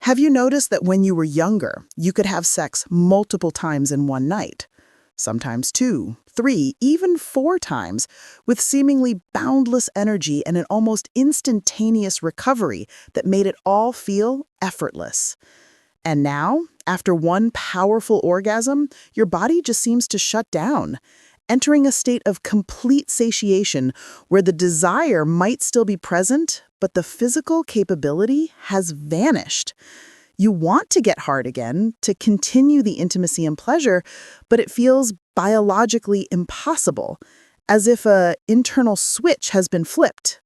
Have you noticed that when you were younger, you could have sex multiple times in one night? Sometimes two, three, even four times, with seemingly boundless energy and an almost instantaneous recovery that made it all feel effortless. And now, after one powerful orgasm, your body just seems to shut down, entering a state of complete satiation where the desire might still be present, but the physical capability has vanished. You want to get hard again, to continue the intimacy and pleasure, but it feels biologically impossible, as if an internal switch has been flipped.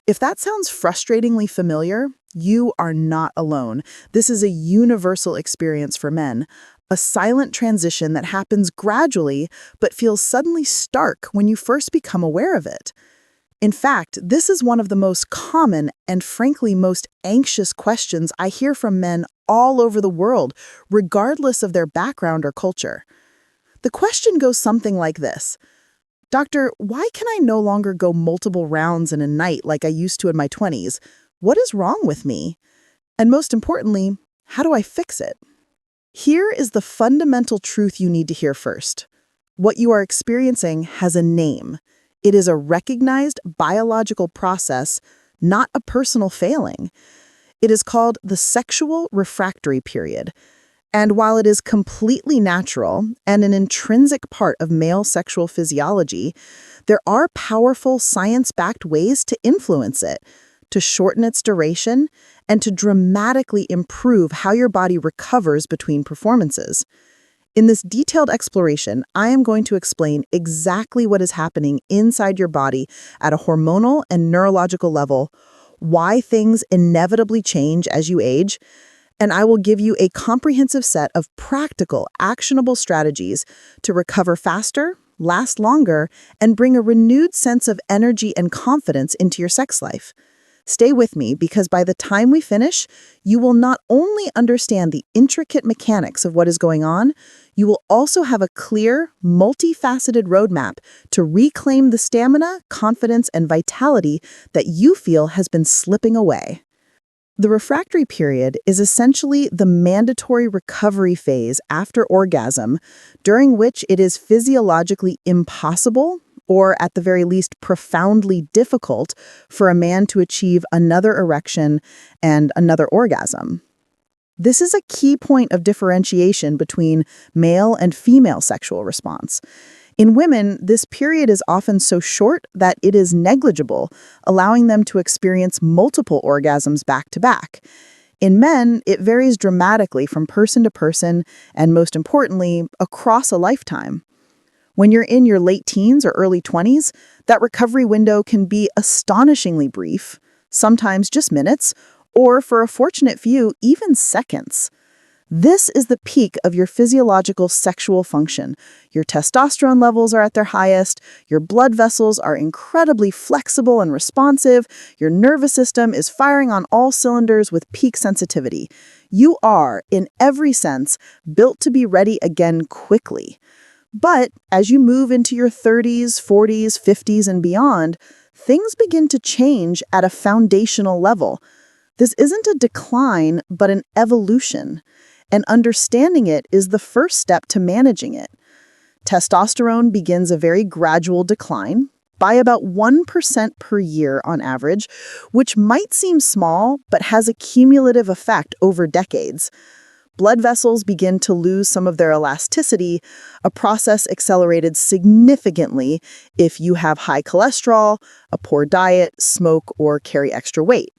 If that sounds frustratingly familiar, you are not alone. This is a universal experience for men, a silent transition that happens gradually but feels suddenly stark when you first become aware of it. In fact, this is one of the most common and frankly most anxious questions I hear from men all over the world, regardless of their background or culture. The question goes something like this: Doctor, why can I no longer go multiple rounds in a night like I used to in my 20s? What is wrong with me? And most importantly, how do I fix it? Here is the fundamental truth you need to hear first. What you are experiencing has a name. It is a recognized biological process, not a personal failing. It is called the sexual refractory period. And while it is completely natural and an intrinsic part of male sexual physiology, there are powerful science-backed ways to influence it, to shorten its duration, and to dramatically improve how your body recovers between performances. In this detailed exploration, I am going to explain exactly what is happening inside your body at a hormonal and neurological level, why things inevitably change as you age, and I will give you a comprehensive set of practical, actionable strategies to recover faster, last longer, and bring a renewed sense of energy and confidence into your sex life. Stay with me because by the time we finish, you will not only understand the intricate mechanics of what is going on, you will also have a clear, multifaceted roadmap to reclaim the stamina, confidence, and vitality that you feel has been slipping away. The refractory period is essentially the mandatory recovery phase after orgasm, during which it is physiologically impossible, or at the very least profoundly difficult, for a man to achieve another erection and another orgasm. This is a key point of differentiation between male and female sexual response. In women, this period is often so short that it is negligible, allowing them to experience multiple orgasms back to back. In men, it varies dramatically from person to person and, most importantly, across a lifetime. When you're in your late teens or early 20s, that recovery window can be astonishingly brief, sometimes just minutes, or for a fortunate few, even seconds. This is the peak of your physiological sexual function. Your testosterone levels are at their highest, your blood vessels are incredibly flexible and responsive, your nervous system is firing on all cylinders with peak sensitivity. You are, in every sense, built to be ready again quickly. But as you move into your 30s, 40s, 50s, and beyond, things begin to change at a foundational level. This isn't a decline, but an evolution. And understanding it is the first step to managing it. Testosterone begins a very gradual decline, by about 1% per year on average, which might seem small, but has a cumulative effect over decades. Blood vessels begin to lose some of their elasticity, a process accelerated significantly if you have high cholesterol, a poor diet, smoke, or carry extra weight.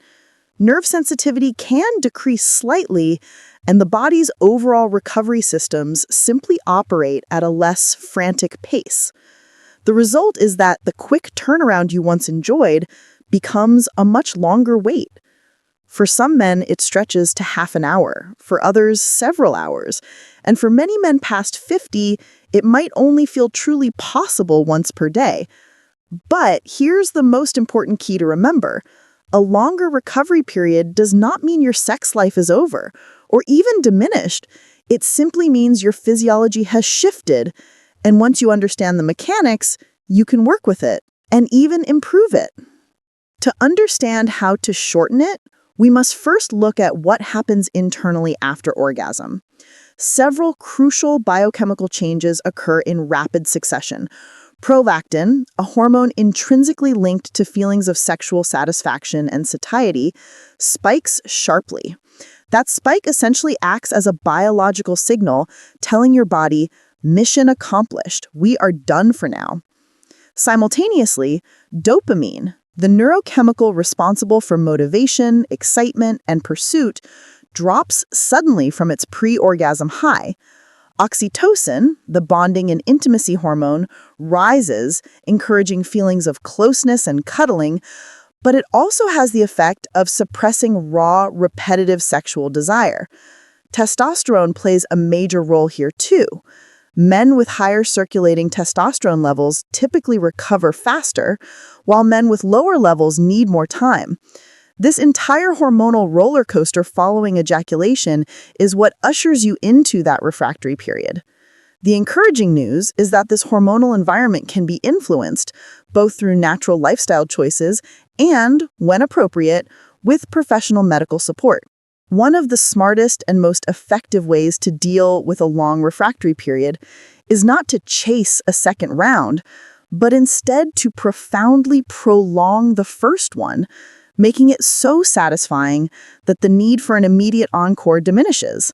Nerve sensitivity can decrease slightly, and the body's overall recovery systems simply operate at a less frantic pace. The result is that the quick turnaround you once enjoyed becomes a much longer wait. For some men, it stretches to half an hour, for others, several hours, and for many men past 50, it might only feel truly possible once per day. But here's the most important key to remember. A longer recovery period does not mean your sex life is over, or even diminished. It simply means your physiology has shifted, and once you understand the mechanics, you can work with it and even improve it. To understand how to shorten it, We must first look at what happens internally after orgasm. Several crucial biochemical changes occur in rapid succession. Prolactin, a hormone intrinsically linked to feelings of sexual satisfaction and satiety, spikes sharply. That spike essentially acts as a biological signal telling your body, mission accomplished, we are done for now. Simultaneously, dopamine, the neurochemical responsible for motivation, excitement, and pursuit, drops suddenly from its pre-orgasm high. Oxytocin, the bonding and intimacy hormone, rises, encouraging feelings of closeness and cuddling, but it also has the effect of suppressing raw, repetitive sexual desire. Testosterone plays a major role here too. Men with higher circulating testosterone levels typically recover faster, while men with lower levels need more time. This entire hormonal roller coaster following ejaculation is what ushers you into that refractory period. The encouraging news is that this hormonal environment can be influenced, both through natural lifestyle choices and, when appropriate, with professional medical support. One of the smartest and most effective ways to deal with a long refractory period is not to chase a second round, but instead to profoundly prolong the first one, making it so satisfying that the need for an immediate encore diminishes.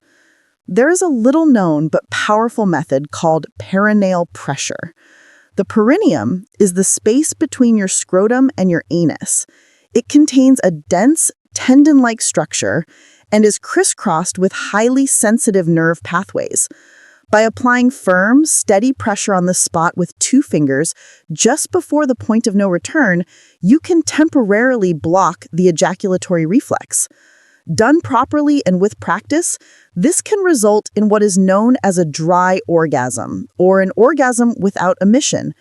There is a little-known but powerful method called paranal pressure. The perineum is the space between your scrotum and your anus. It contains a dense, tendon-like structure and is crisscrossed with highly sensitive nerve pathways. By applying firm, steady pressure on the spot with 2 fingers just before the point of no return, you can temporarily block the ejaculatory reflex. Done properly and with practice, this can result in what is known as a dry orgasm, or an orgasm without emission.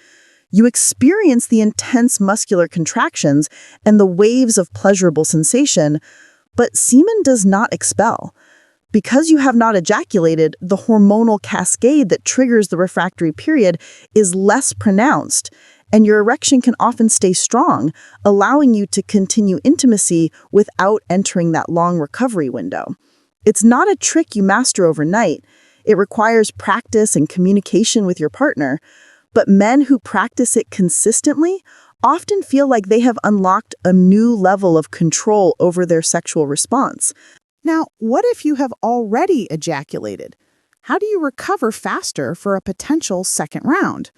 You experience the intense muscular contractions and the waves of pleasurable sensation, but semen does not expel. Because you have not ejaculated, the hormonal cascade that triggers the refractory period is less pronounced, and your erection can often stay strong, allowing you to continue intimacy without entering that long recovery window. It's not a trick you master overnight. It requires practice and communication with your partner, but men who practice it consistently often feel like they have unlocked a new level of control over their sexual response. Now, what if you have already ejaculated? How do you recover faster for a potential second round?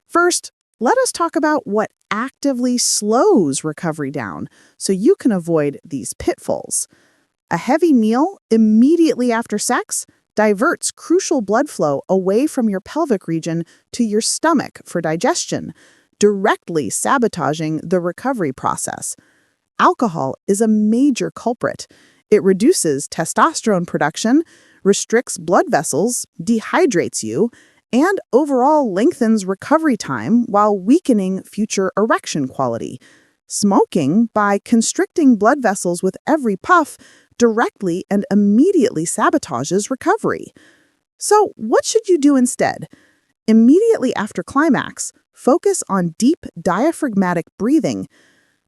First, let us talk about what actively slows recovery down so you can avoid these pitfalls. A heavy meal immediately after sex diverts crucial blood flow away from your pelvic region to your stomach for digestion, directly sabotaging the recovery process. Alcohol is a major culprit. It reduces testosterone production, restricts blood vessels, dehydrates you, and overall lengthens recovery time while weakening future erection quality. Smoking, by constricting blood vessels with every puff, directly and immediately sabotages recovery. So, what should you do instead? Immediately after climax, focus on deep diaphragmatic breathing.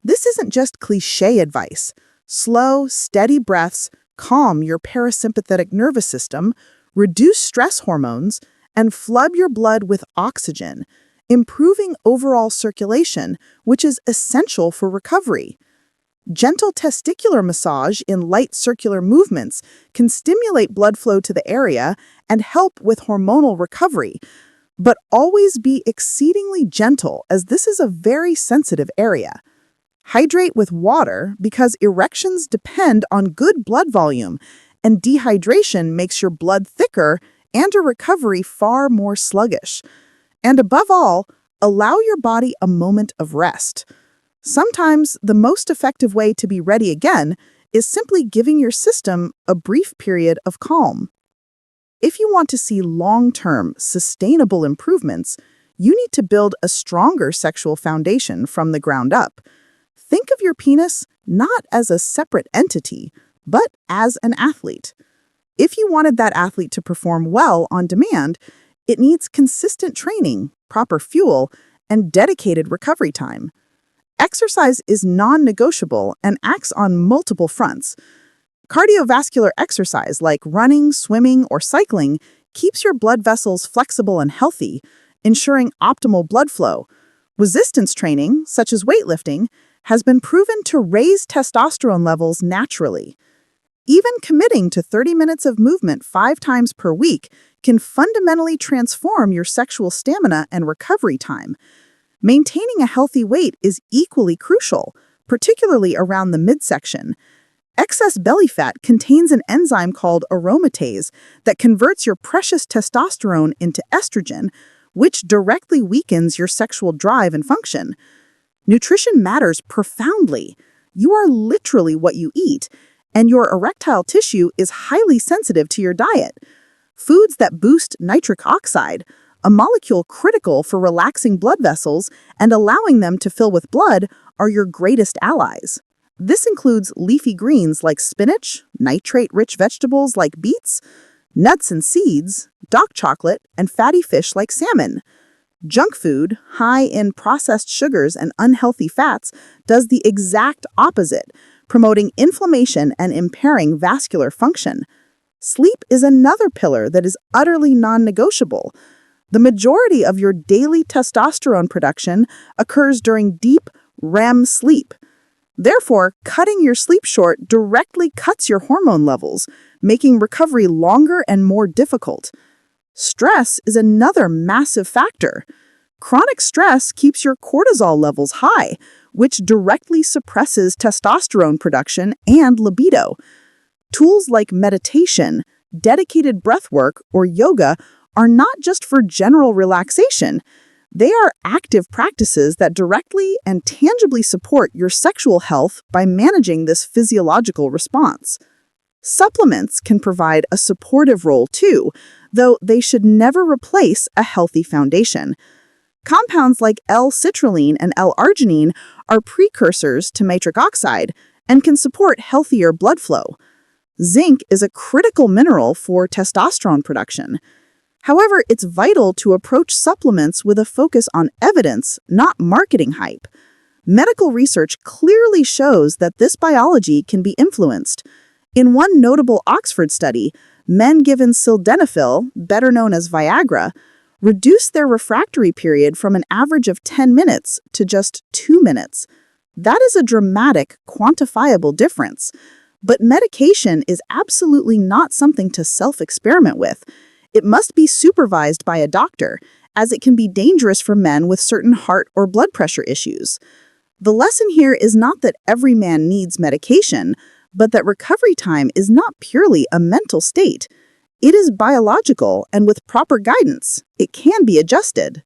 This isn't just cliché advice. Slow, steady breaths calm your parasympathetic nervous system, reduce stress hormones, and flood your blood with oxygen, improving overall circulation, which is essential for recovery. Gentle testicular massage in light circular movements can stimulate blood flow to the area and help with hormonal recovery, but always be exceedingly gentle as this is a very sensitive area. Hydrate with water because erections depend on good blood volume, and dehydration makes your blood thicker and a recovery far more sluggish. And above all, allow your body a moment of rest. Sometimes the most effective way to be ready again is simply giving your system a brief period of calm. If you want to see long-term, sustainable improvements, you need to build a stronger sexual foundation from the ground up. Think of your penis not as a separate entity, but as an athlete. If you wanted that athlete to perform well on demand, it needs consistent training, proper fuel, and dedicated recovery time. Exercise is non-negotiable and acts on multiple fronts. Cardiovascular exercise like running, swimming, or cycling keeps your blood vessels flexible and healthy, ensuring optimal blood flow. Resistance training, such as weightlifting, has been proven to raise testosterone levels naturally. Even committing to 30 minutes of movement 5 times per week can fundamentally transform your sexual stamina and recovery time. Maintaining a healthy weight is equally crucial, particularly around the midsection. Excess belly fat contains an enzyme called aromatase that converts your precious testosterone into estrogen, which directly weakens your sexual drive and function. Nutrition matters profoundly. You are literally what you eat, and your erectile tissue is highly sensitive to your diet. Foods that boost nitric oxide, a molecule critical for relaxing blood vessels and allowing them to fill with blood, are your greatest allies. This includes leafy greens like spinach, nitrate-rich vegetables like beets, nuts and seeds, dark chocolate, and fatty fish like salmon. Junk food, high in processed sugars and unhealthy fats, does the exact opposite, promoting inflammation and impairing vascular function. Sleep is another pillar that is utterly non-negotiable. The majority of your daily testosterone production occurs during deep REM sleep. Therefore, cutting your sleep short directly cuts your hormone levels, making recovery longer and more difficult. Stress is another massive factor. Chronic stress keeps your cortisol levels high, which directly suppresses testosterone production and libido. Tools like meditation, dedicated breathwork, or yoga are not just for general relaxation. They are active practices that directly and tangibly support your sexual health by managing this physiological response. Supplements can provide a supportive role too, though they should never replace a healthy foundation. Compounds like L-citrulline and L-arginine are precursors to nitric oxide and can support healthier blood flow. Zinc is a critical mineral for testosterone production. However, it's vital to approach supplements with a focus on evidence, not marketing hype. Medical research clearly shows that this biology can be influenced. In one notable Oxford study, men given sildenafil, better known as Viagra, reduced their refractory period from an average of 10 minutes to just 2 minutes. That is a dramatic, quantifiable difference. But medication is absolutely not something to self-experiment with. It must be supervised by a doctor, as it can be dangerous for men with certain heart or blood pressure issues. The lesson here is not that every man needs medication, but that recovery time is not purely a mental state. It is biological, and with proper guidance, it can be adjusted.